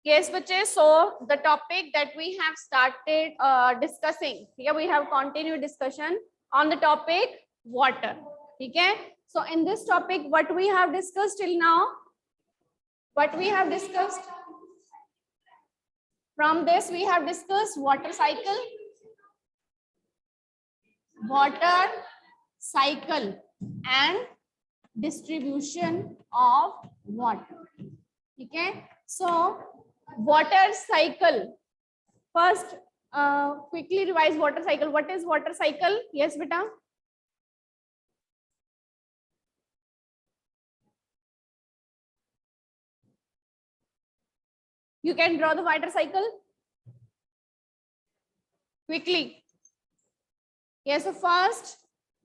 Yes, bache. So the topic that we have started discussing, here we have continued discussion on the topic water. Okay. So in this topic, what we have discussed till now, what we have discussed from this, we have discussed water cycle and distribution of water. Okay. So water cycle. First, quickly revise water cycle. What is water cycle? Yes, beta. You can draw the water cycle quickly. Yes, so first,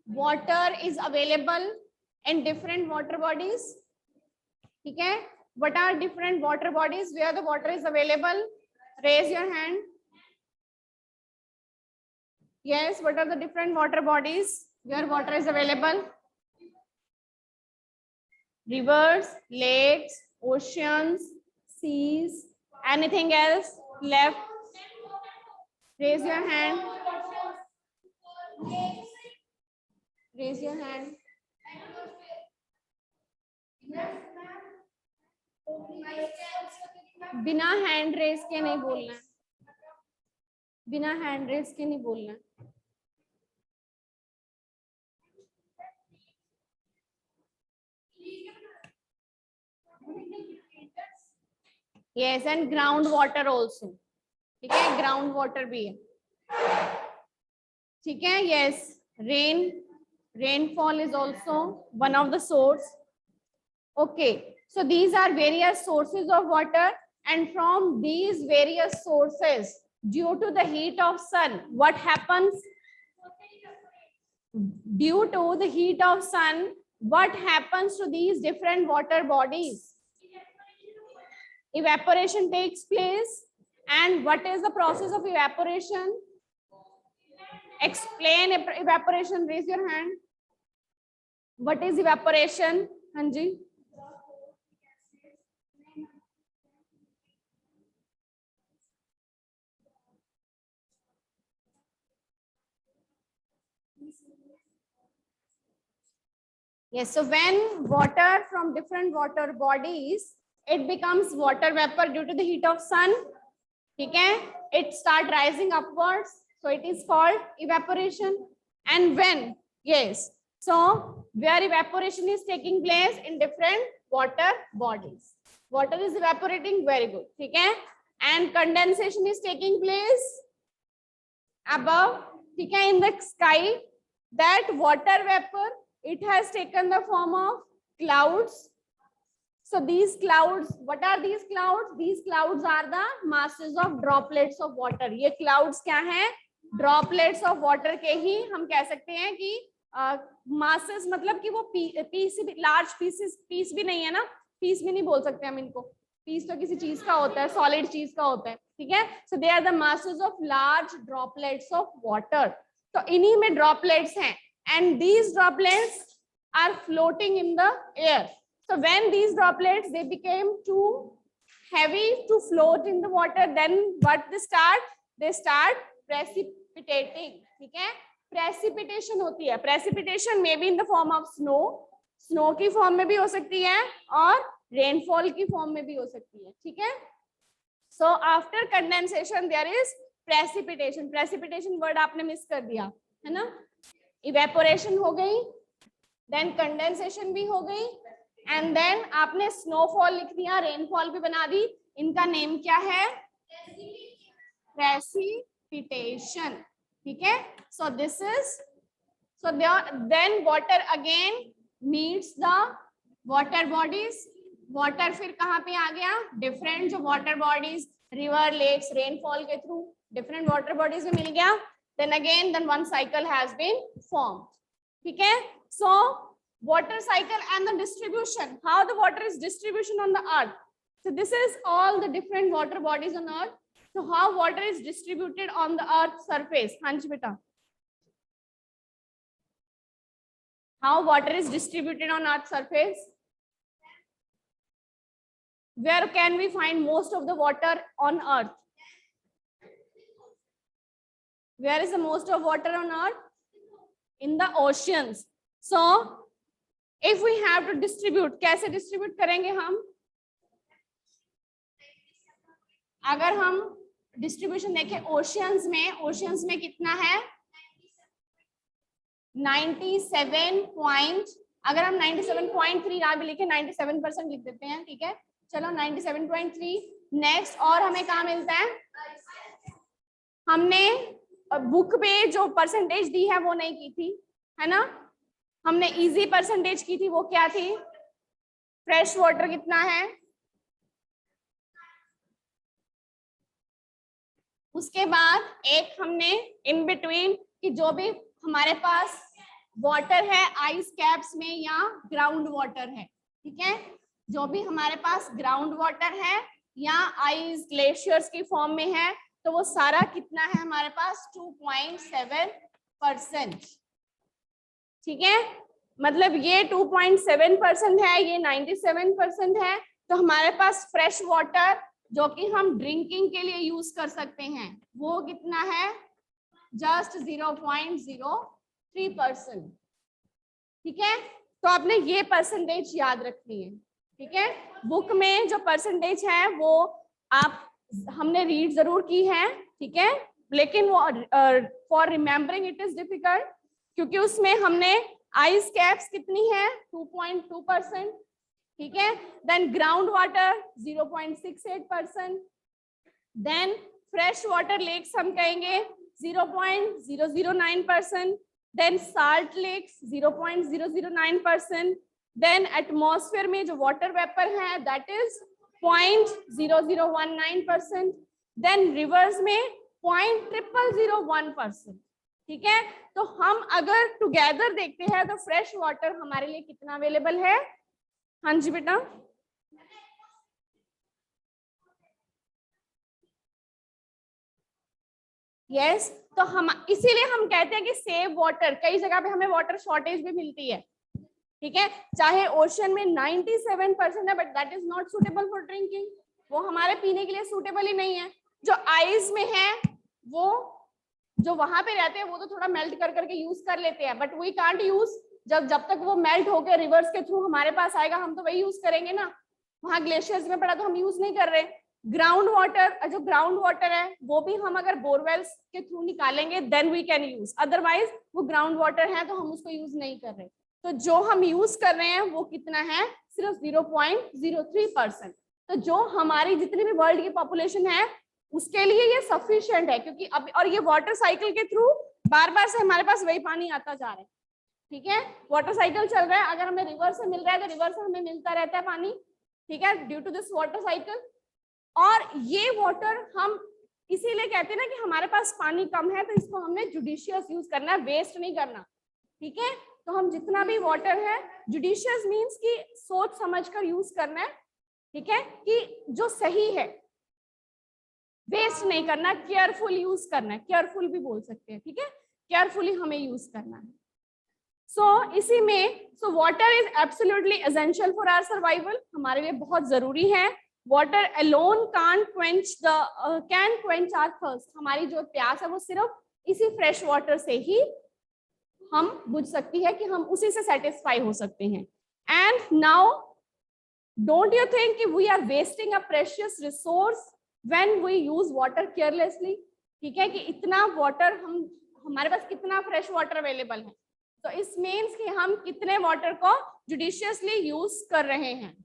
water is available in different water bodies. Okay. What are different water bodies where the water is available? Raise your hand. Yes, what are the different water bodies where water is available? Rivers, lakes, oceans, seas, anything else left? Raise your hand. Raise your hand. बिना hand raise के नहीं बोलना है, बिना hand raise के नहीं बोलना है. Yes, and ground water also. ठीक है, ग्राउंड वाटर भी है. ठीक है. Yes, rainfall is also one of the source. Okay, so these are various sources of water, and from these various sources, due to the heat of sun, what happens? Due to the heat of sun, what happens to these different water bodies? Evaporation takes place. And what is the process of evaporation? Explain evaporation. Raise your hand. What is evaporation? Hanji. Yes, so when water from different water bodies, it becomes water vapor due to the heat of sun. Okay, it start rising upwards, so it is called evaporation. And when, yes, so where evaporation is taking place in different water bodies, water is evaporating, very good. Okay, and condensation is taking place above, okay, in the sky. That water vapor, it has taken the form of clouds. So these clouds, what are these clouds? These clouds are the masses of droplets of water. ये clouds क्या हैं? Droplets of water के ही हम कह सकते हैं कि masses मतलब कि वो piece large piece भी नहीं है ना, piece भी नहीं बोल सकते हम इनको. Piece तो किसी चीज का होता है, solid चीज का होता है, ठीक है? So they are the masses of large droplets of water. तो इन्हीं में droplets हैं, and these droplets are floating in the air. So when these droplets, they became too heavy to float in the water, then what they start? They start precipitating. ठीक है? Precipitation होती है. Precipitation may be in the form of snow. Snow की form में भी हो सकती है और rainfall की form में भी हो सकती है. ठीक है? So after condensation there is precipitation. Precipitation word आपने miss कर दिया, है ना? Evaporation हो गई, then condensation भी हो गई, and then आपने snowfall लिख दिया, rainfall भी बना दी. इनका नेम क्या है? Precipitation. ठीक है? So this is, so then water again meets the water bodies. Water फिर कहाँ पे आ गया? Different जो water bodies, river, lakes, rainfall के through different water bodies में मिल गया. Then again, then one cycle has been formed. ठीक है? So water cycle and the distribution, how the water is distribution on the earth. So this is all the different water bodies on earth. So how water is distributed on the earth surface? Hanj beta. How water is distributed on earth surface? Where can we find most of the water on earth? Where is the most of water on earth? In the oceans. So if we have to distribute, कैसे distribute करेंगे हम? अगर हम distribution देखें oceans में कितना है? 97 point, अगर हम 97.3 ना भी लिखे 97% लिख देते हैं, ठीक है, चलो 97.3। नेक्स्ट, और हमें कहाँ मिलता है? हमने बुक पे जो परसेंटेज दी है वो नहीं की थी, है ना, हमने इजी परसेंटेज की थी, वो क्या थी? फ्रेश वाटर कितना है? उसके बाद एक हमने इन बिटवीन कि जो भी हमारे पास वाटर है आइस कैप्स में या ग्राउंड वाटर है, ठीक है, जो भी हमारे पास ग्राउंड वाटर है या आइस ग्लेशियर्स की फॉर्म में है, तो वो सारा कितना है हमारे पास? 2.7%, ठीक है, मतलब ये 2.7% है, ये 97% है, तो हमारे पास फ्रेश वाटर जो कि हम ड्रिंकिंग के लिए यूज कर सकते हैं वो कितना है? जस्ट 0.03%, ठीक है, तो आपने ये परसेंटेज याद रखनी है, ठीक है। बुक में जो परसेंटेज है वो आप हमने रीड जरूर की है, ठीक है, लेकिन वो for remembering it is difficult, क्योंकि उसमें हमने आइस कैप्स कितनी है? 2.2%, ठीक है, then ground water 0.68%, then fresh water lakes हम कहेंगे 0.009%, then salt lakes 0.009%, then atmosphere में जो वाटर वेपर है दैट इज 0.0019%, देन रिवर्स में 0.0001%, ठीक है। तो हम अगर टुगेदर देखते हैं तो फ्रेश वाटर हमारे लिए कितना अवेलेबल है? हाँ जी बेटा, यस, तो हम इसीलिए हम कहते हैं कि सेव वाटर। कई जगह पे हमें वाटर शॉर्टेज भी मिलती है, ठीक है, चाहे ओशन में 97% है, but that is not suitable for drinking, वो हमारे पीने के लिए सुटेबल ही नहीं है। जो आइस में है वो जो वहां पे रहते हैं वो तो थोड़ा मेल्ट कर करके यूज कर लेते हैं, बट वी कांट यूज, जब तक वो मेल्ट होकर रिवर्स के थ्रू हमारे पास आएगा हम तो वही यूज करेंगे ना, वहां ग्लेशियर्स में पड़ा तो हम यूज नहीं कर रहे। ग्राउंड वाटर, जो ग्राउंड वाटर है वो भी हम अगर बोरवेल्स के थ्रू निकालेंगे then we can use, otherwise वो ग्राउंड वाटर है तो हम उसको यूज नहीं कर रहे। तो जो हम यूज कर रहे हैं वो कितना है? सिर्फ 0.03%। तो जो हमारी जितनी भी वर्ल्ड की पॉपुलेशन है उसके लिए ये सफिशिएंट है, क्योंकि अब और ये वाटर साइकिल के थ्रू बार बार से हमारे पास वही पानी आता जा रहा है, ठीक है, वाटर साइकिल चल रहा है, अगर हमें रिवर से मिल रहा है तो रिवर से हमें मिलता रहता है पानी, ठीक है, due to this water cycle. और ये वाटर हम इसीलिए कहते हैं ना कि हमारे पास पानी कम है तो इसको हमने जुडिशियस यूज करना है, वेस्ट नहीं करना, ठीक है। तो हम जितना भी वाटर है, जुडिशियस मीन्स कि सोच समझ कर यूज करना है, ठीक है, कि जो सही है, वेस्ट नहीं करना, केयरफुल यूज करना है, केयरफुल भी बोल सकते हैं, ठीक है, केयरफुली हमें यूज करना है। सो इसी में water is absolutely essential for our survival, हमारे लिए बहुत जरूरी है। Water alone can quench our thirst, हमारी जो प्यास है वो सिर्फ इसी फ्रेश वाटर से ही हम बुझ सकती है, कि हम उसी से सेटिस्फाई हो सकते हैं। And now don't you think कि we are wasting a precious resource when we use water carelessly, ठीक है, कि इतना वाटर हमारे पास कितना फ्रेश वाटर अवेलेबल है, तो इस मीन्स कि हम कितने वाटर को जुडिशियसली यूज कर रहे हैं।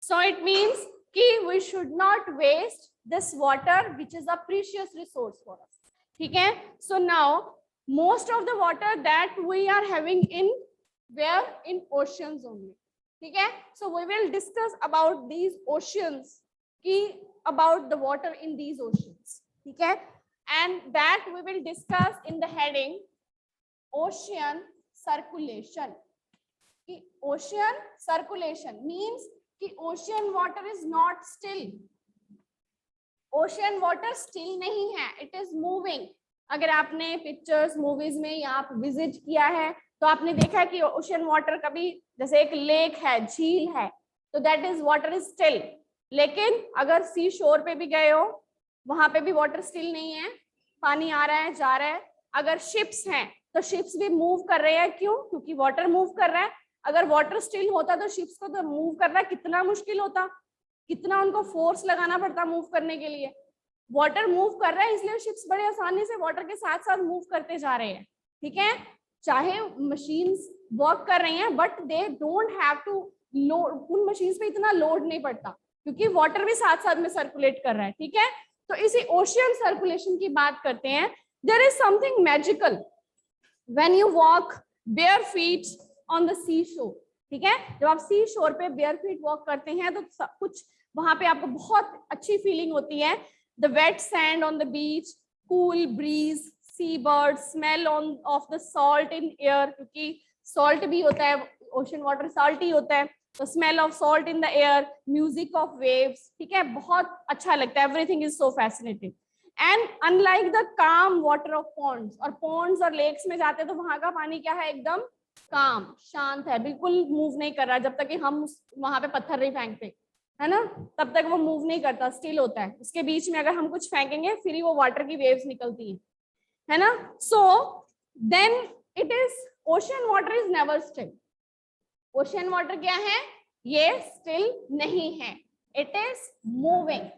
So it means कि we should not waste this water which is a precious resource for us, ठीक है। So now most of the water that we are having in where in oceans only, ठीक है। So we will discuss about these oceans, कि about the water in these oceans, ठीक है, and that we will discuss in the heading ocean circulation, कि ocean circulation means कि ocean water is not still, ocean water still नहीं है, it is moving, अगर आपने pictures movies में या आप विजिट किया है तो आपने देखा है कि ओशन वाटर कभी, जैसे एक लेक है, झील है, तो that is water is still. लेकिन अगर सी शोर पे भी गए हो, वहां पे भी वाटर स्टिल नहीं है, पानी आ रहा है जा रहा है। अगर शिप्स हैं तो शिप्स भी मूव कर रहे हैं, क्यों? क्योंकि वाटर मूव कर रहा है। अगर वाटर स्टिल होता तो शिप्स को तो मूव करना कितना मुश्किल होता, कितना उनको फोर्स लगाना पड़ता मूव करने के लिए। वाटर मूव कर रहा है इसलिए शिप्स बड़े आसानी से वाटर के साथ साथ मूव करते जा रहे हैं। ठीक है, चाहे मशीन्स वर्क कर रही हैं but they don't have to load, उन मशीन्स पे इतना लोड नहीं पड़ता क्योंकि वाटर भी साथ साथ में सर्कुलेट कर रहा है। ठीक है, तो इसी ओशियन सर्कुलेशन की बात करते हैं। There is something magical when you walk bare feet on the sea shore. ठीक है, जब आप सी शोर पे बेयर फीट वॉक करते हैं तो कुछ वहां पे आपको बहुत अच्छी फीलिंग होती है। The wet sand on the beach, cool breeze, seabirds, smell of the salt in air, क्योंकि salt भी होता है, ocean water salty होता है, तो smell of salt in the air, music of waves, ठीक है, बहुत अच्छा लगता है। Everything is so fascinating. And unlike the calm water of ponds, और ponds और lakes में जाते हैं तो वहां का पानी क्या है, एकदम काम, शांत है, बिल्कुल मूव नहीं कर रहा जब तक कि हम वहां पे पत्थर नहीं फेंकते, है ना, तब तक वो मूव नहीं करता, स्टिल होता है। उसके बीच में अगर हम कुछ फेंकेंगे फिर ही वो वाटर की वेव्स निकलती है ना। So then it is ocean water is never still. Ocean water क्या है, ये स्टिल नहीं है, इट इज मूविंग।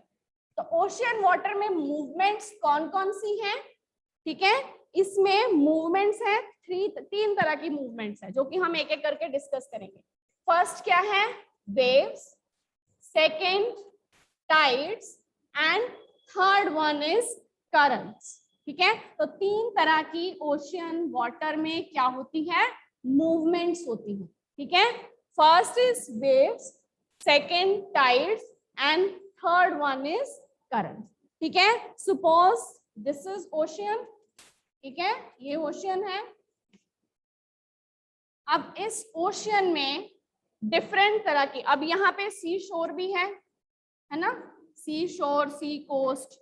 तो ओशन वाटर में मूवमेंट्स कौन कौन सी हैं? ठीक है, इसमें मूवमेंट्स हैं, तीन तरह की मूवमेंट्स है जो कि हम एक एक करके डिस्कस करेंगे। फर्स्ट क्या है, waves, second tides and third one is currents। ठीक है, तो तीन तरह की ओशियन वाटर में क्या होती है, मूवमेंट्स होती है। ठीक है, first is waves, second tides and third one is current. ठीक है, सपोज दिस इज ओशियन, ठीक है, ये ओशियन है। अब इस ओशियन में डिफरेंट तरह की, अब यहाँ पे सी शोर भी है ना, सी शोर, सी कोस्ट,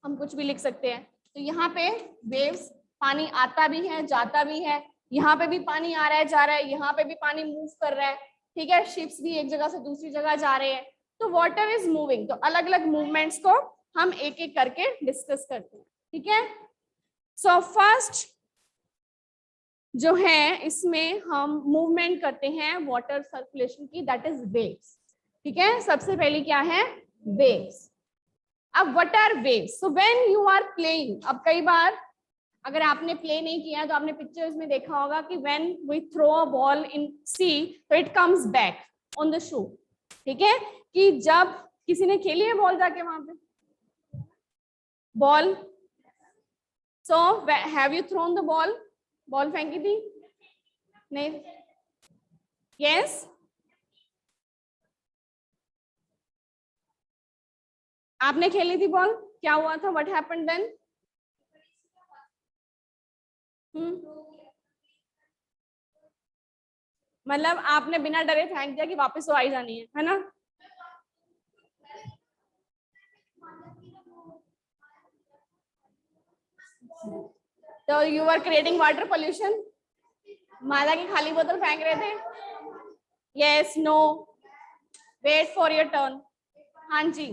हम कुछ भी लिख सकते हैं। तो यहाँ पे वेव्स, पानी आता भी है जाता भी है, यहाँ पे भी पानी आ रहा है जा रहा है, यहाँ पे भी पानी मूव कर रहा है। ठीक है, शिप्स भी एक जगह से दूसरी जगह जा रहे हैं, तो वाटर इज मूविंग। तो अलग अलग मूवमेंट्स को हम एक एक करके डिस्कस करते हैं। ठीक है, सो फर्स्ट जो है इसमें हम मूवमेंट करते हैं वाटर सर्कुलेशन की, दैट इज वेव्स। ठीक है, सबसे पहले क्या है, वेव्स। अब what are waves? So when you are playing, अब कई बार अगर आपने प्ले नहीं किया तो आपने पिक्चर्स में देखा होगा कि when we throw a ball in sea तो it comes back on the shore. ठीक है, कि जब किसी ने खेली है बॉल जाके वहां पे ball, so have you thrown the ball, ball फेंकी थी? नहीं, यस, आपने खेली थी बॉल, क्या हुआ था, व्हाट हैपेंड देन? मतलब आपने बिना डरे फेंक दिया कि वापस वो आई जानी है ना? तो you are creating water pollution, Mala की खाली बोतल फेंक रहे थे? Yes, no, wait for your turn. हाँ जी,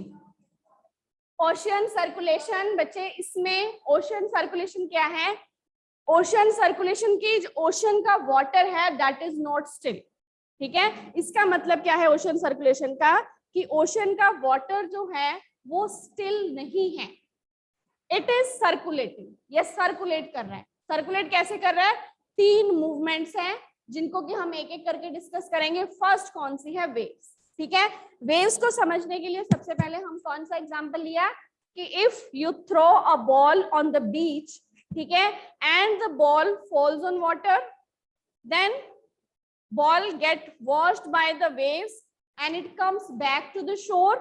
ओशन सर्कुलेशन बच्चे, इसमें ओशन सर्कुलेशन क्या है, ओशन सर्कुलेशन की ओशन का वाटर है दैट इज नॉट स्टिल। ठीक है, इसका मतलब क्या है ओशन सर्कुलेशन का, कि ओशन का वाटर जो है वो स्टिल नहीं है, इट इज सर्कुलेटिंग, ये सर्कुलेट कर रहा है। सर्कुलेट कैसे कर रहा है? तीन मूवमेंट्स हैं जिनको कि हम एक एक करके डिस्कस करेंगे। फर्स्ट कौन सी है, वेव्स। ठीक है, वेव्स को समझने के लिए सबसे पहले हम कौन सा एग्जांपल लिया कि if you throw a ball on the beach, ठीक है, and the ball falls on water, then ball get washed by the waves and it comes back to the shore.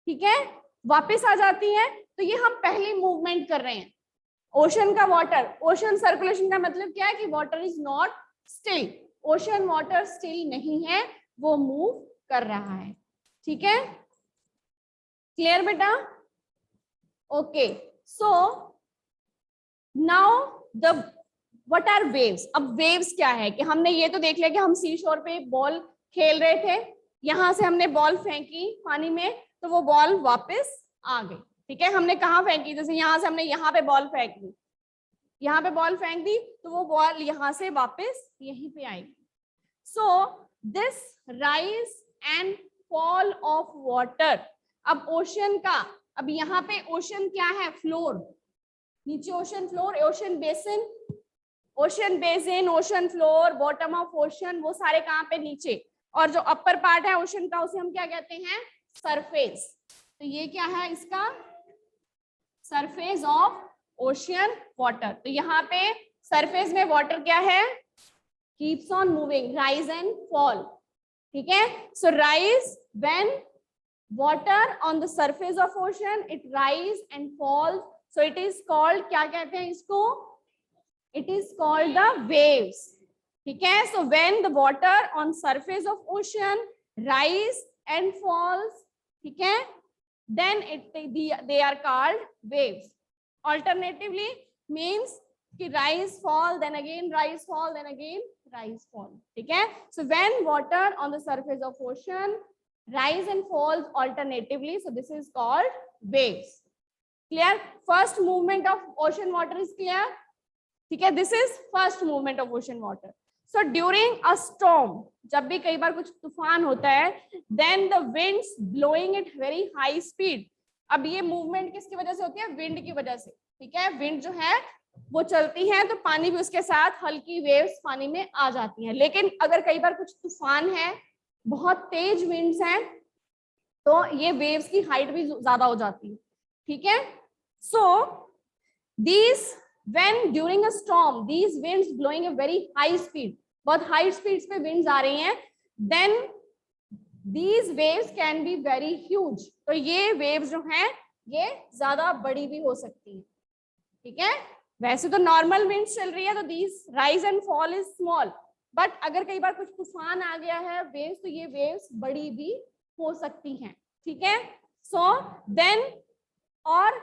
ठीक है, वापस आ जाती है। तो ये हम पहली मूवमेंट कर रहे हैं, ओशन का वाटर। ओशन सर्कुलेशन का मतलब क्या है कि water is not still, ocean water still नहीं है, वो मूव कर रहा है। ठीक है, क्लियर बेटा? Okay, so now the what are waves. अब वेव्स क्या है कि हमने ये तो देख लिया कि हम सी शोर पे बॉल खेल रहे थे, यहां से हमने बॉल फेंकी पानी में तो वो बॉल वापस आ गई, ठीक है। हमने कहाँ फेंकी, जैसे यहाँ से हमने यहाँ पे बॉल फेंक दी, यहाँ पे बॉल फेंक दी तो वो बॉल यहाँ से वापस यहीं पे आएगी। So this rise and fall of water. अब ओशन का, अब यहाँ पे ओशन क्या है, फ्लोर, नीचे ocean floor, ocean basin, ocean basin, ocean floor, bottom of ocean, वो सारे कहाँ पे, नीचे। और जो अपर पार्ट है ओशन का उसे हम क्या कहते हैं, सरफेस। तो ये क्या है इसका, सरफेस ऑफ ओशियन वाटर। तो यहाँ पे सरफेस में वाटर क्या है, keeps on moving, rise and fall, ठीक है। So rise when water on the surface of ocean, it rise and fall, so it is called, क्या कहते हैं इसको, it is called the waves, ठीक है। So when the water on surface of ocean rise and falls, ठीक है, then they are called waves. Alternatively means कि rise fall then again rise fall then again rise fall, ठीक है। So when water on the surface of ocean rise and falls alternatively, so this is called waves. Clear? First movement of ocean water is clear, ठीक है। This is first movement of ocean water. So during a storm, जब भी कई बार कुछ तूफान होता है, then the winds blowing at very high speed. अब ये मूवमेंट किसकी वजह से होती है, विंड की वजह से, ठीक है। विंड जो है वो चलती है तो पानी भी उसके साथ, हल्की वेव्स पानी में आ जाती हैं। लेकिन अगर कई बार कुछ तूफान है, बहुत तेज विंड्स हैं, तो ये वेव्स की हाइट भी ज्यादा हो जाती है, ठीक है। सो these when during a storm these winds blowing a very high speed, बहुत हाई स्पीड्स पे विंड्स आ रही हैं, then these waves can be very huge. तो ये वेव्स जो हैं ये ज्यादा बड़ी भी हो सकती है, ठीक है। वैसे तो नॉर्मल विंड्स चल रही है तो these rise and fall is small, but अगर कई बार कुछ तूफान आ गया है वेव्स, तो ये वेव्स बड़ी भी हो सकती हैं, ठीक है। सो देन, और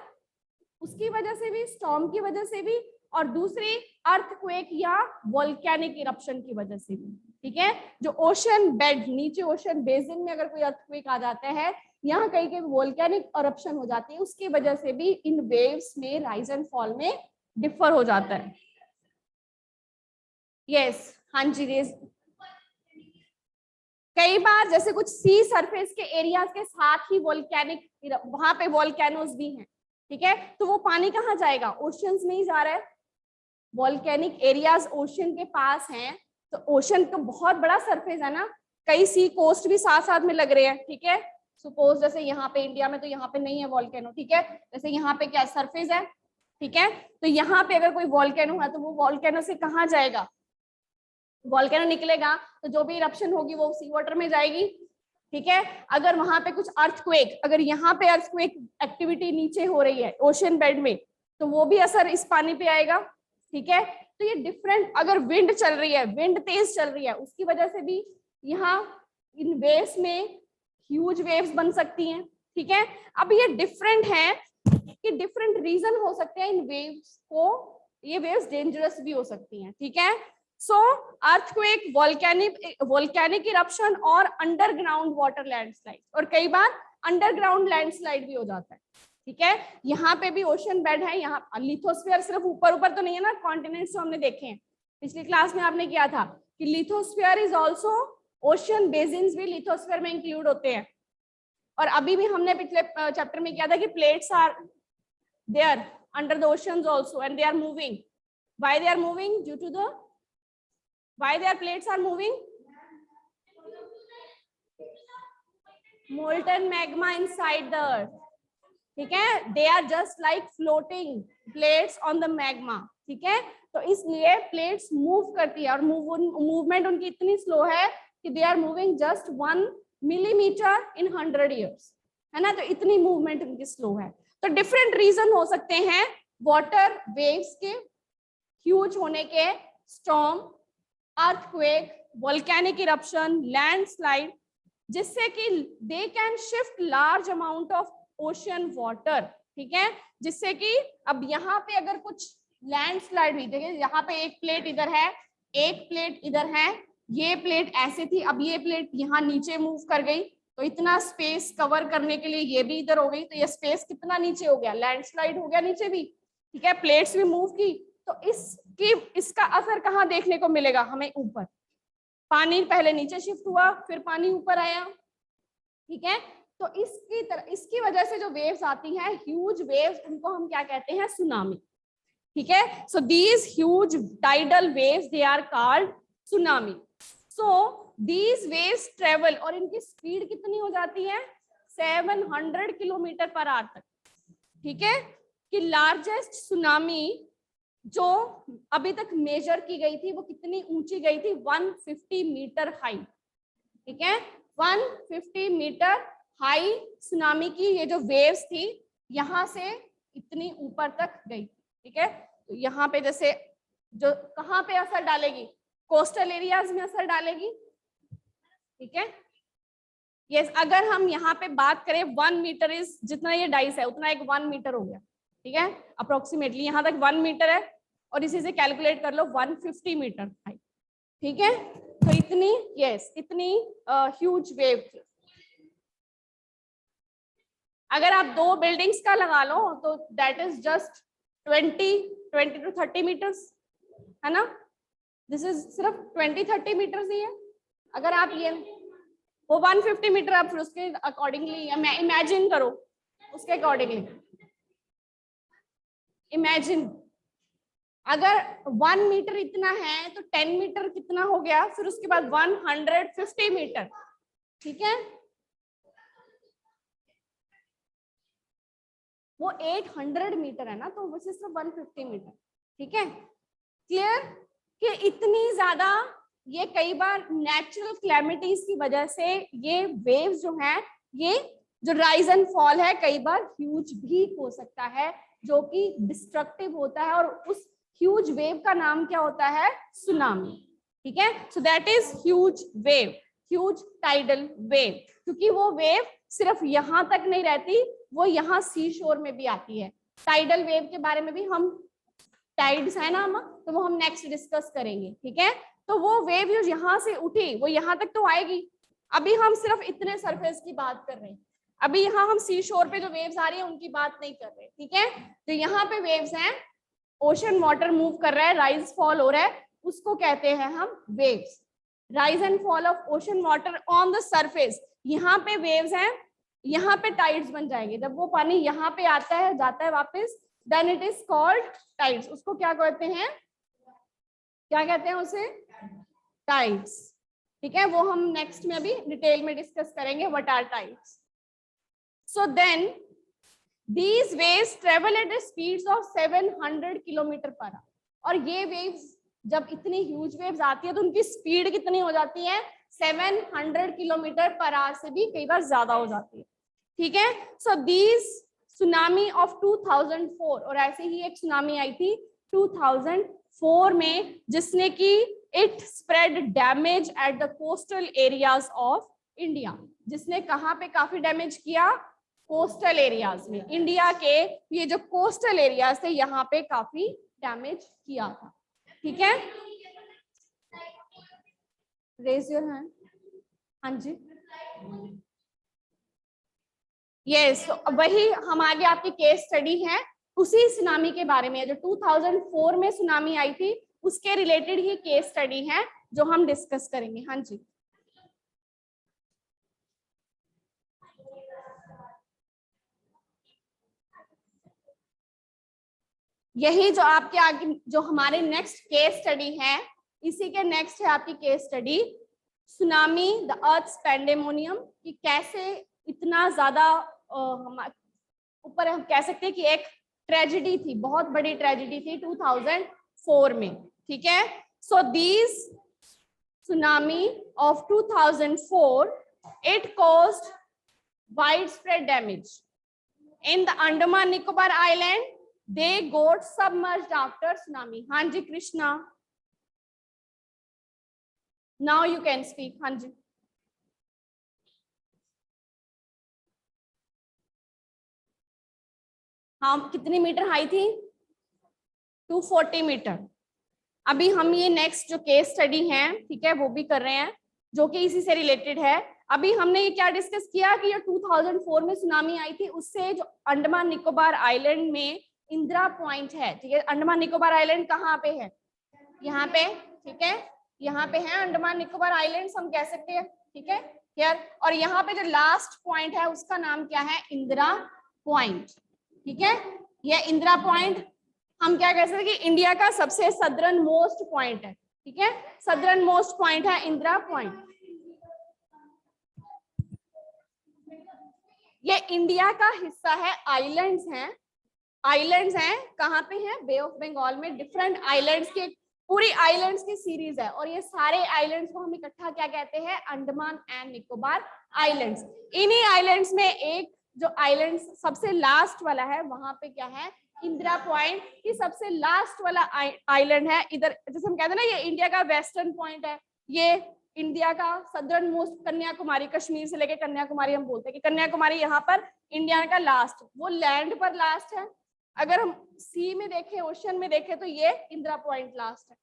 उसकी वजह से भी, स्टॉर्म की वजह से भी, और दूसरी अर्थक्वेक या वोल्केनिक इरप्शन की वजह से भी, ठीक है। जो ओशन बेड, नीचे ओशन बेसिन में अगर कोई अर्थक्वेक आ जाता है, यहाँ कहीं कहीं वोल्केनिक इरप्शन हो जाती है, उसकी वजह से भी इन वेव्स में राइज एंड फॉल में डिफर हो जाता है। यस, हाँ जी, कई बार जैसे कुछ सी सरफेस के एरियाज के साथ ही वोल्केनिक, वहां पे वोल्केनोज भी हैं, ठीक है। तो वो पानी कहाँ जाएगा, ओशंस में ही जा रहा है। वोल्केनिक एरियाज ओशन के पास हैं, तो ओशन का बहुत बड़ा सरफेस है ना, कई सी कोस्ट भी साथ साथ में लग रहे हैं, ठीक है। सपोज जैसे यहाँ पे इंडिया में तो यहाँ पे नहीं है वोल्केनो, ठीक है। जैसे यहाँ पे क्या सरफेस है, ठीक है। तो यहाँ पे अगर कोई वोल्केनो है तो वो वोल्केनो से कहाँ जाएगा, वोल्केनो निकलेगा तो जो भी इरप्शन होगी वो सी वाटर में जाएगी, ठीक है। अगर वहां पे कुछ अर्थक्वेक, अगर यहाँ पे अर्थक्वेक एक्टिविटी नीचे हो रही है ओशन बेड में, तो वो भी असर इस पानी पे आएगा, ठीक है। तो ये डिफरेंट, अगर विंड चल रही है, विंड तेज चल रही है, उसकी वजह से भी यहाँ इन वेव्स में ह्यूज वेव्स बन सकती हैं, ठीक है। अब ये डिफरेंट है कि डिफरेंट रीजन हो सकते हैं इन वेव्स को, ये वेव्स डेंजरस भी हो सकती हैं, ठीक है। सो अर्थक्वेक, वोल्केनिक इरप्शन और अंडरग्राउंड वाटर लैंडस्लाइड, और कई बार अंडरग्राउंड लैंडस्लाइड भी हो जाता है, ठीक है। यहाँ पे भी ओशन बेड है, यहाँ लिथोस्फीयर सिर्फ ऊपर ऊपर तो नहीं है ना, कॉन्टिनेंट्स तो हमने देखे हैं पिछली क्लास में, आपने किया था कि lithosphere is also, ocean basins भी लिथोस्फीयर में इंक्लूड होते हैं। और अभी भी हमने पिछले चैप्टर में किया था कि plates are there under the oceans also and they are moving. Why they are moving? Due to the, why their plates are moving? Molten magma inside the earth, ठीक है। they are just like floating plates on the magma, ठीक है। तो इसलिए plates move करती है, और movement उनकी इतनी स्लो है कि they are moving just 1 millimetre in 100 years, है ना। तो इतनी मूवमेंट उनकी स्लो है। तो डिफरेंट रीजन हो सकते हैं वाटर वेव्स के ह्यूज होने के, storm, earthquake, volcanic eruption, landslide, जिससे कि they can shift large amount of ocean water, ठीक है। जिससे कि अब यहाँ पे अगर कुछ लैंडस्लाइड हुई। देखिए यहाँ पे एक प्लेट इधर है, एक प्लेट इधर है, ये प्लेट ऐसे थी, अब ये प्लेट यहाँ नीचे मूव कर गई, तो इतना स्पेस कवर करने के लिए ये भी इधर हो गई, तो ये स्पेस कितना नीचे हो गया, लैंडस्लाइड हो गया नीचे भी, ठीक है। प्लेट्स भी मूव की, तो इसका असर कहाँ देखने को मिलेगा हमें, ऊपर। पानी पहले नीचे शिफ्ट हुआ, फिर पानी ऊपर आया, ठीक है। तो इसकी वजह से जो वेव्स आती हैं, ह्यूज वेव्स, उनको हम क्या कहते हैं, सुनामी, ठीक है। So these huge tidal waves they are called tsunami. So these waves travel, और इनकी स्पीड कितनी हो जाती है, 700 किलोमीटर पर आवर तक, ठीक है। कि लार्जेस्ट सुनामी जो अभी तक मेजर की गई थी वो कितनी ऊंची गई थी, 150 मीटर हाई, ठीक है। 150 मीटर हाई सुनामी की ये जो वेव्स थी, यहां से इतनी ऊपर तक गई, ठीक है। तो यहाँ पे जैसे जो कहाँ पे असर डालेगी, कोस्टल एरियाज में असर डालेगी, ठीक है। यस, अगर हम यहाँ पे बात करें 1 मीटर इज, जितना ये डाइस है उतना एक 1 मीटर हो गया, ठीक है, अप्रोक्सीमेटली यहाँ तक 1 मीटर है, और इसी से कैलकुलेट कर लो 150 मीटर हाई, ठीक है। तो इतनी, यस, इतनी ह्यूज वेव थी। अगर आप 2 बिल्डिंग्स का लगा लो तो that is just 20 to 30 metres, है ना। दिस इज सिर्फ 20-30 मीटर्स ही है। अगर आप ये वो 150 मीटर, आप फिर उसके अकॉर्डिंगली इमेजिन करो, उसके अकॉर्डिंगली इमेजिन, अगर 1 मीटर इतना है तो 10 मीटर कितना हो गया, फिर उसके बाद 150 मीटर, ठीक है। वो 800 मीटर है ना, तो वो सिर्फ 150 मीटर, ठीक है। क्लियर कि इतनी ज्यादा, ये कई बार नेचुरल क्लैमिटीज की वजह से ये वेव्स जो हैं, ये जो राइज एंड फॉल है, कई बार ह्यूज भी हो सकता है, जो कि डिस्ट्रक्टिव होता है, और उस ह्यूज वेव का नाम क्या होता है, सुनामी, ठीक है। So that is huge wave, huge tidal wave, क्योंकि वो वेव सिर्फ यहां तक नहीं रहती, वो यहाँ सी शोर में भी आती है। टाइडल वेव के बारे में भी हम, टाइड्स है ना हम, तो वो हम नेक्स्ट डिस्कस करेंगे, ठीक है। तो वो वेव जो यहाँ से उठी वो यहाँ तक तो आएगी। अभी हम सिर्फ इतने सरफेस की बात कर रहे हैं, अभी यहाँ हम सी शोर पे जो वेव्स आ रही है उनकी बात नहीं कर रहे, ठीक है। तो यहाँ पे वेव्स हैं, ओशन वाटर मूव कर रहा है, राइज फॉल हो रहा है, उसको कहते हैं हम waves. Rise and fall of ocean water on the surface, यहाँ पे वेव्स हैं, यहाँ पे टाइड्स बन जाएंगे, जब वो पानी यहाँ पे आता है, जाता है वापस, then it is called tides. उसको क्या कहते हैं, क्या कहते हैं उसे, टाइड्स, ठीक है। वो हम नेक्स्ट में अभी डिटेल में डिस्कस करेंगे, what are tides. So then these waves travel at speeds of 700 kilometre per hour, और ये वेव्स जब इतनी ह्यूज वेव्स आती है तो उनकी स्पीड कितनी हो जाती है, 700 किलोमीटर पर आवर से भी कई बार ज्यादा हो जाती है, ठीक है। सो दीज सुनामी ऑफ 2004, और ऐसे ही एक सुनामी आई थी 2004 में, जिसने की it spread damage at the coastal areas of India, जिसने कहाँ पे काफी डैमेज किया, कोस्टल एरियाज में, इंडिया के ये जो कोस्टल एरियाज थे यहाँ पे काफी डैमेज किया था, ठीक है। रेज योर हैंड, हाँ जी, यस। वही हम आगे आपकी केस स्टडी है, उसी सुनामी के बारे में, जो 2004 में सुनामी आई थी उसके रिलेटेड ही केस स्टडी है जो हम डिस्कस करेंगे, हाँ जी। यही जो आपके आगे जो हमारे नेक्स्ट केस स्टडी है, इसी के नेक्स्ट है आपकी case study, tsunami the earth pandemonium, कि कैसे इतना ज्यादा ऊपर हम कह सकते हैं कि एक ट्रेजेडी थी, बहुत बड़ी ट्रेजेडी थी 2004 में, ठीक है। So these tsunami of 2004, it caused widespread damage in the Andaman Nicobar Island. They got submerged after tsunami. हाँ जी Krishna, now you can speak. हाँ जी, हाँ, कितनी मीटर हाई थी, 240 मीटर। अभी हम ये नेक्स्ट जो केस स्टडी है, ठीक है, वो भी कर रहे हैं जो कि इसी से रिलेटेड है। अभी हमने ये क्या डिस्कस किया कि ये 2004 में सुनामी आई थी, उससे जो अंडमान निकोबार आइलैंड में इंदिरा पॉइंट है, ठीक है, अंडमान निकोबार आइलैंड कहाँ पे है, यहाँ पे, ठीक है, यहाँ पे है अंडमान निकोबार आइलैंड्स हम कह सकते हैं, ठीक है यार। और यहाँ पे जो लास्ट पॉइंट है उसका नाम क्या है, इंदिरा पॉइंट, ठीक है। ये इंदिरा पॉइंट हम क्या कह सकते हैं कि इंडिया का सबसे सदर्न मोस्ट पॉइंट है, ठीक है, सदर्न मोस्ट पॉइंट है इंदिरा पॉइंट। ये इंडिया का हिस्सा है, आइलैंड्स हैं, आइलैंड्स हैं, कहाँ पे हैं, बे ऑफ बंगाल में डिफरेंट आइलैंड्स के, पूरी आइलैंड्स की सीरीज है। और ये सारे आइलैंड्स को हम इकट्ठा क्या कहते हैं, अंडमान एंड निकोबार आइलैंड्स। इन्हीं आइलैंड्स में एक जो आइलैंड सबसे लास्ट वाला है, वहां पे क्या है, इंदिरा पॉइंट की सबसे लास्ट वाला आइलैंड है। इधर जैसे हम कहते हैं ना, ये इंडिया का वेस्टर्न पॉइंट है, ये इंडिया का सदर्न मोस्ट कन्याकुमारी, कश्मीर से लेके कन्याकुमारी हम बोलते हैं कि कन्याकुमारी यहाँ पर इंडिया का लास्ट, वो लैंड पर लास्ट है। अगर हम सी में देखें, ओशन में देखें, तो ये इंदिरा पॉइंट लास्ट है,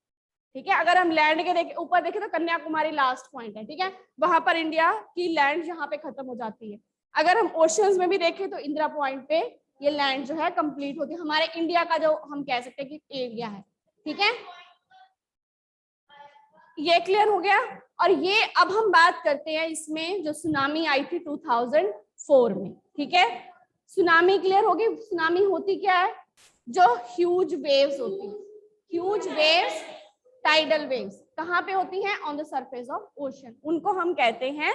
ठीक है। अगर हम लैंड के देखें, ऊपर देखें, तो कन्याकुमारी लास्ट पॉइंट है, ठीक है, वहां पर इंडिया की लैंड यहाँ पे खत्म हो जाती है। अगर हम ओशंस में भी देखें तो इंदिरा पॉइंट पे ये लैंड जो है कंप्लीट होती है, हमारे इंडिया का जो हम कह सकते हैं कि एरिया है, ठीक है। ये क्लियर हो गया। और ये अब हम बात करते हैं इसमें जो सुनामी आई थी 2004 में, ठीक है। सुनामी क्लियर होगी, सुनामी होती क्या है, जो ह्यूज वेव्स होती है, ह्यूज वेव्स, टाइडल वेव्स कहाँ पे होती हैं, on the surface of ocean, उनको हम कहते हैं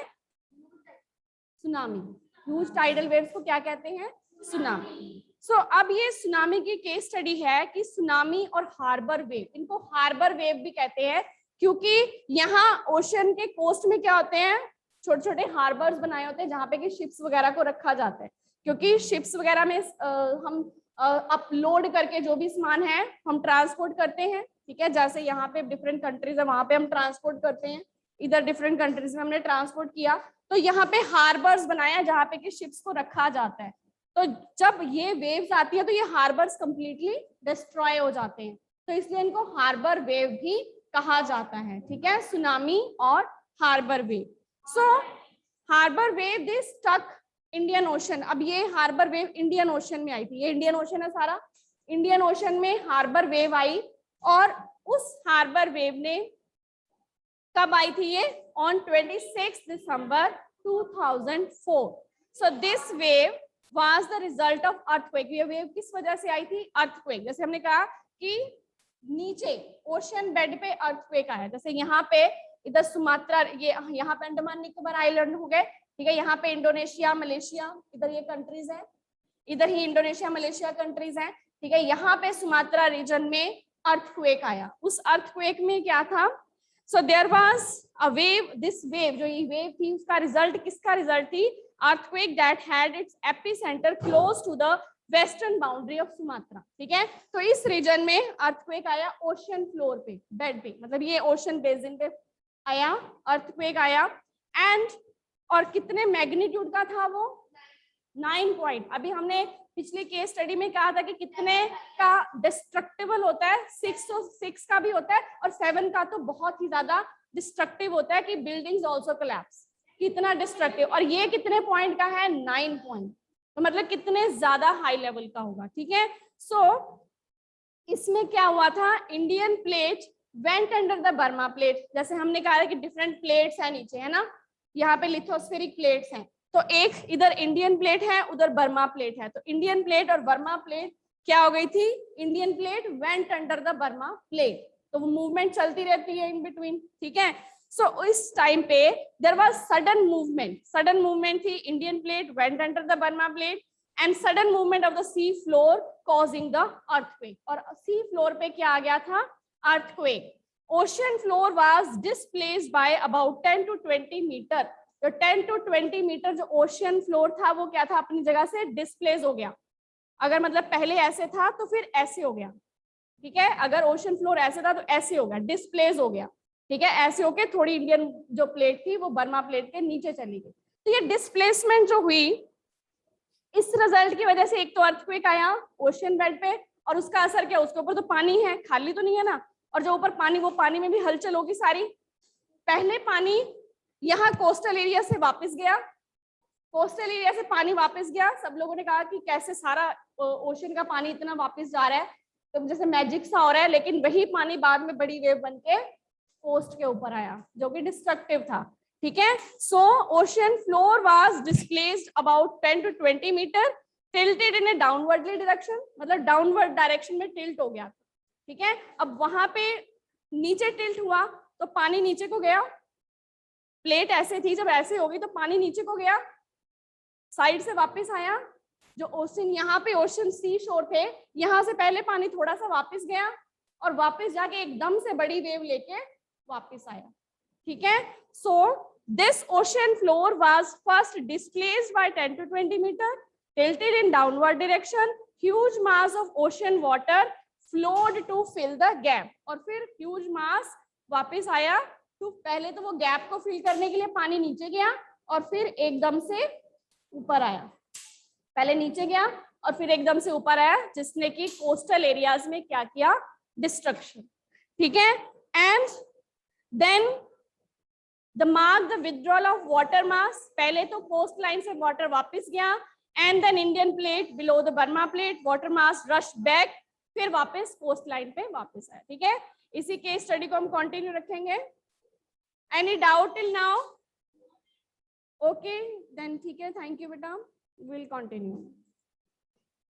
सुनामी। ह्यूज टाइडल वेव्स को क्या कहते हैं, सुनामी। सो अब ये सुनामी की केस स्टडी है कि सुनामी और हार्बर वेव, इनको हार्बर वेव भी कहते हैं क्योंकि यहाँ ओशन के कोस्ट में क्या होते हैं, छोटे छोटे हार्बर्स बनाए होते हैं जहाँ पे कि शिप्स वगैरह को रखा जाता है, क्योंकि शिप्स वगैरह में हम अपलोड करके जो भी सामान है हम ट्रांसपोर्ट करते हैं, ठीक है। जैसे यहाँ पे डिफरेंट कंट्रीज है, वहां पे हम ट्रांसपोर्ट करते हैं, इधर डिफरेंट कंट्रीज में हमने ट्रांसपोर्ट किया, तो यहाँ पे हार्बर्स बनाया जहाँ पे कि शिप्स को रखा जाता है। तो जब ये वेव्स आती है तो ये हार्बर्स कंप्लीटली डिस्ट्रॉय हो जाते हैं, तो इसलिए इनको हार्बर वेव भी कहा जाता है, ठीक है, सुनामी और harbour wave. So harbour wave this stuck Indian Ocean. अब ये हार्बर वेव इंडियन ओशन में आई थी, ये इंडियन ओशन है सारा, इंडियन ओशन में हार्बर वेव आई, और उस हार्बर वेव ने कब आई थी, ये on 26 December 2004। So this wave was the result of earthquake. ये वेव किस वजह से आई थी, अर्थक्वेक। जैसे हमने कहा कि नीचे ओशन बेड पे अर्थक्वेक आया, जैसे यहाँ पे इधर सुमात्रा, ये यहाँ पे अंडमान निकोबार आइलैंड हो गए, ठीक है, यहाँ पे इंडोनेशिया, मलेशिया, इधर ये कंट्रीज है, इधर ही इंडोनेशिया मलेशिया कंट्रीज हैं, ठीक है। यहाँ पे सुमात्रा रीजन में अर्थक्वेक आया। उस अर्थक्वेक में क्या था, so there was a wave, this wave, जो ये वेव थी उसका रिजल्ट किसका रिजल्ट थी, earthquake that had its epicentre close to the western boundary of Sumatra, ठीक है। तो इस रीजन में अर्थक्वेक आया ओशन फ्लोर पे, बेड पे, मतलब ये ओशन बेसिन पे आया, अर्थक्वेक आया, एंड और कितने मैग्नीट्यूड का था वो, 9 पॉइंट। अभी हमने पिछले केस स्टडी में कहा था कि कितने का डिस्ट्रक्टिबल होता है, 6 का भी होता है, और 7 का तो बहुत ही ज्यादा डिस्ट्रक्टिव होता है कि बिल्डिंग्स आल्सो कोलैप्स, कितना डिस्ट्रक्टिव। और ये कितने पॉइंट का है, 9 पॉइंट, तो मतलब कितने ज्यादा हाई लेवल का होगा, ठीक है। सो इसमें क्या हुआ था, Indian plate went under the Burma plate. जैसे हमने कहा है कि डिफरेंट प्लेट्स है नीचे, है ना, यहाँ पे लिथोस्फेरिक प्लेट्स हैं, तो एक इधर इंडियन प्लेट है, उधर बर्मा प्लेट है, तो इंडियन प्लेट और बर्मा प्लेट क्या हो गई थी, Indian plate went under the Burma plate, तो वो मूवमेंट चलती रहती है इन बिटवीन, ठीक है। सो इस टाइम पे देयर वाज सडन मूवमेंट थी, Indian plate went under the Burma plate and sudden movement of the sea floor causing the earthquake. और सी फ्लोर पे क्या आ गया था, earthquake. Ocean floor was displaced by about 10 to 20 metre. तो 10 to 20 metre जो ocean floor था वो क्या था, अपनी जगह से डिस्प्लेस हो गया। अगर मतलब पहले ऐसे था तो फिर ऐसे हो गया, ठीक है, अगर ओशन फ्लोर ऐसे था तो ऐसे हो गया, डिस्प्लेस हो गया, ठीक है, ऐसे होके थोड़ी इंडियन जो प्लेट थी वो बर्मा प्लेट के नीचे चली गई। तो ये डिस्प्लेसमेंट जो हुई, इस रिजल्ट की वजह से एक तो अर्थक्वेक आया ओशन बेड पे, और उसका असर क्या, उसके ऊपर तो पानी है, खाली तो नहीं है ना, और जो ऊपर पानी, वो पानी में भी हलचल होगी सारी। पहले पानी यहाँ कोस्टल एरिया से वापस गया, कोस्टल एरिया से पानी वापस गया। सब लोगों ने कहा कि कैसे सारा ओशन का पानी इतना वापस जा रहा है, तो जैसे मैजिक सा हो रहा है, लेकिन वही पानी बाद में बड़ी वेव बन के कोस्ट के ऊपर आया, जो कि डिस्ट्रक्टिव था। ठीक है, so ocean floor was displaced about 10 to 20 metre, tilted in a downwardly direction, मतलब डाउनवर्ड डायरेक्शन में टिल्ट हो गया। ठीक है, अब वहां पे नीचे टिल्ट हुआ तो पानी नीचे को गया, प्लेट ऐसे थी, जब ऐसे हो गई तो पानी नीचे को गया, साइड से वापस आया। जो ओशन, यहाँ पे ओशन सी शोर थे, यहाँ से पहले पानी थोड़ा सा वापस गया और वापस जाके एकदम से बड़ी वेव लेके वापस आया। ठीक है, so this ocean floor was first displaced by 10 to 20 metre, tilted in downward direction, huge mass of ocean water flowed to fill the gap, और फिर huge mass वापस आया। तो पहले तो वो गैप को फिल करने के लिए पानी नीचे गया और फिर एकदम से ऊपर आया, पहले नीचे गया और फिर एकदम से ऊपर आया, जिसने कि कोस्टल एरियाज में क्या किया, डिस्ट्रक्शन। ठीक है, and then the mark the withdrawal of water mass, पहले तो कोस्ट लाइन से वाटर वापस गया, and then Indian plate below the Burma plate, water mass rush back, फिर वापस कोस्ट लाइन पे वापस आया। ठीक है, इसी केस स्टडी को हम कंटिन्यू रखेंगे। Any doubt till now? Okay then, ठीक है, थैंक यू बेटा, विल कंटिन्यू।